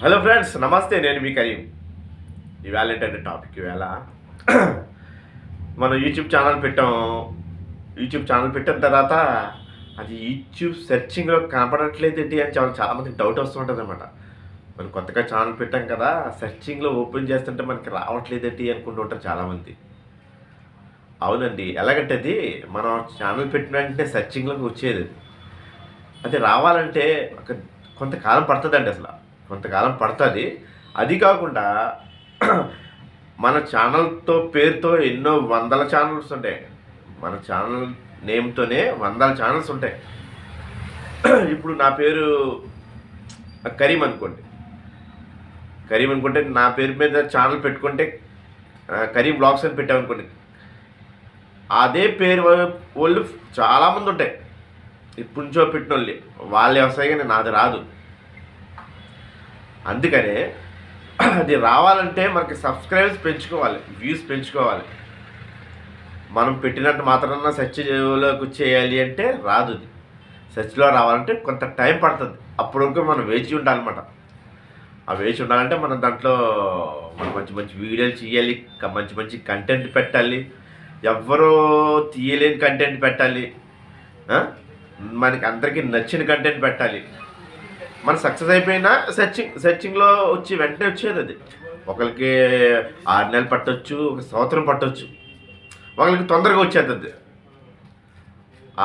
Hello friends, నమస్తే. నేను మీ కరీం. ఇవాళ ఏంటంటే టాపిక్, ఇవాళ మనం యూట్యూబ్ ఛానల్ పెట్టాం. యూట్యూబ్ ఛానల్ పెట్టిన తర్వాత అది యూట్యూబ్ సెర్చింగ్లో కనపడట్లేదు ఏంటి అని చాలామందికి డౌట్ వస్తుంటుంది అనమాట. మనం కొత్తగా ఛానల్ పెట్టాం కదా, సెర్చింగ్లో ఓపెన్ చేస్తుంటే మనకి రావట్లేదు ఏంటి అనుకుంటూ ఉంటారు చాలామంది. అవునండి, ఎలాగంటే అది మనం ఛానల్ పెట్టిన వెంటనే సెర్చింగ్లోకి వచ్చేది. అది రావాలంటే కొంతకాలం పడుతుందండి. అసలు కొంతకాలం పడుతుంది. అది కాకుండా మన ఛానల్తో పేరుతో ఎన్నో వందల ఛానల్స్ ఉంటాయి. మన ఛానల్ నేమ్తోనే వందల ఛానల్స్ ఉంటాయి. ఇప్పుడు నా పేరు కరీం అనుకోండి. కరీం అనుకుంటే నా పేరు మీద ఛానల్ పెట్టుకుంటే కరీం బ్లాగ్స్ అని పెట్టామనుకోండి, అదే పేరు వాళ్ళు చాలామంది ఉంటాయి. ఇప్పుడు నుంచో పెట్టిన వాళ్ళు వ్యవసాయం నాది రాదు. అందుకనే అది రావాలంటే మనకి సబ్స్క్రైబర్స్ పెంచుకోవాలి, వ్యూస్ పెంచుకోవాలి. మనం పెట్టినట్టు మాత్రాన సెర్చ్లోకి చేయాలి అంటే రాదు. అది సెర్చ్లో రావాలంటే కొంత టైం పడుతుంది. అప్పటి వరకు మనం వేచి ఉండాలన్నమాట. ఆ వేచి ఉండాలంటే మనం దాంట్లో మనం మంచి మంచి వీడియోలు చేయాలి, మంచి మంచి కంటెంట్ పెట్టాలి, ఎవ్వరూ తీయలేని కంటెంట్ పెట్టాలి, మనకి అందరికీ నచ్చిన కంటెంట్ పెట్టాలి. మన సక్సెస్ అయిపోయినా సెర్చింగ్లో వచ్చి వెంటనే వచ్చేది. అది ఒకరికి 6 నెలలు పట్టవచ్చు, ఒక సంవత్సరం పట్టవచ్చు, ఒకరికి తొందరగా వచ్చేది.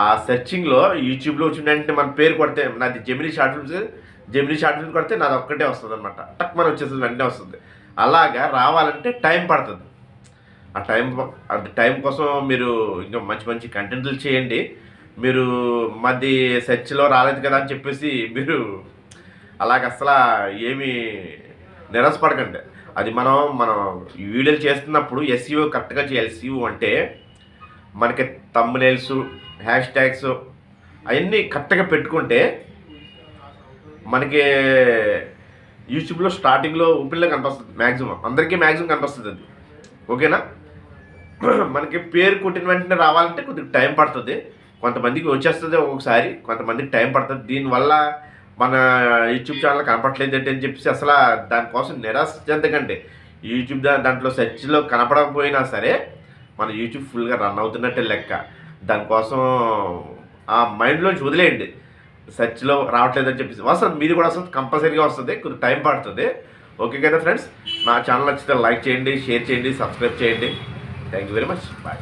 ఆ సెర్చింగ్లో యూట్యూబ్లో వచ్చిన వెంటనే మన పేరు కొడితే, నాది జెమినీ షార్ట్ ఫిల్మ్స్ కొడితే నాది ఒక్కటే వస్తుంది అనమాట. టక్ మన వచ్చేస్తుంది, వెంటనే వస్తుంది. అలాగా రావాలంటే టైం పడుతుంది. ఆ టైం కోసం మీరు ఇంకా మంచి మంచి కంటెంట్లు చేయండి. మీరు మాది సెర్చ్లో రాలేదు కదా అని చెప్పేసి మీరు అలాగ అసలు ఏమీ నిరాశపడకండి. అది మనం వీడియోలు చేస్తున్నప్పుడు ఎస్ఈఓ కరెక్ట్గా చేయాలి. ఎస్ఈఓ అంటే మనకి థంబ్నెయిల్స్, హ్యాష్ ట్యాగ్స్ అవన్నీ కరెక్ట్గా పెట్టుకుంటే మనకి యూట్యూబ్లో స్టార్టింగ్లో ఓపెన్లో కనిపిస్తుంది. అందరికీ మ్యాక్సిమం కనిపిస్తుంది. అది ఓకేనా. మనకి పేరు కొట్టిన వెంటనే రావాలంటే కొద్దిగా టైం పడుతుంది. కొంతమందికి వచ్చేస్తుంది ఒక్కొక్కసారి, కొంతమందికి టైం పడుతుంది. దీనివల్ల మన యూట్యూబ్ ఛానల్ కనపడలేదు అని చెప్పేసి అసలు దానికోసం నిరాశ చెందకండి. యూట్యూబ్ దాంట్లో సెర్చ్లో కనపడకపోయినా సరే మన యూట్యూబ్ ఫుల్గా రన్ అవుతున్నట్టే లెక్క. దానికోసం ఆ మైండ్లోంచి వదిలేయండి. సెర్చ్లో రావట్లేదని చెప్పేసి వస్తుంది, మీది కూడా వస్తుంది, కంపల్సరీగా వస్తుంది. కొద్దిగా టైం పడుతుంది. ఓకే కదా ఫ్రెండ్స్, నా ఛానల్ నచ్చితే లైక్ చేయండి, షేర్ చేయండి, సబ్స్క్రైబ్ చేయండి. Thank you very much. Bye.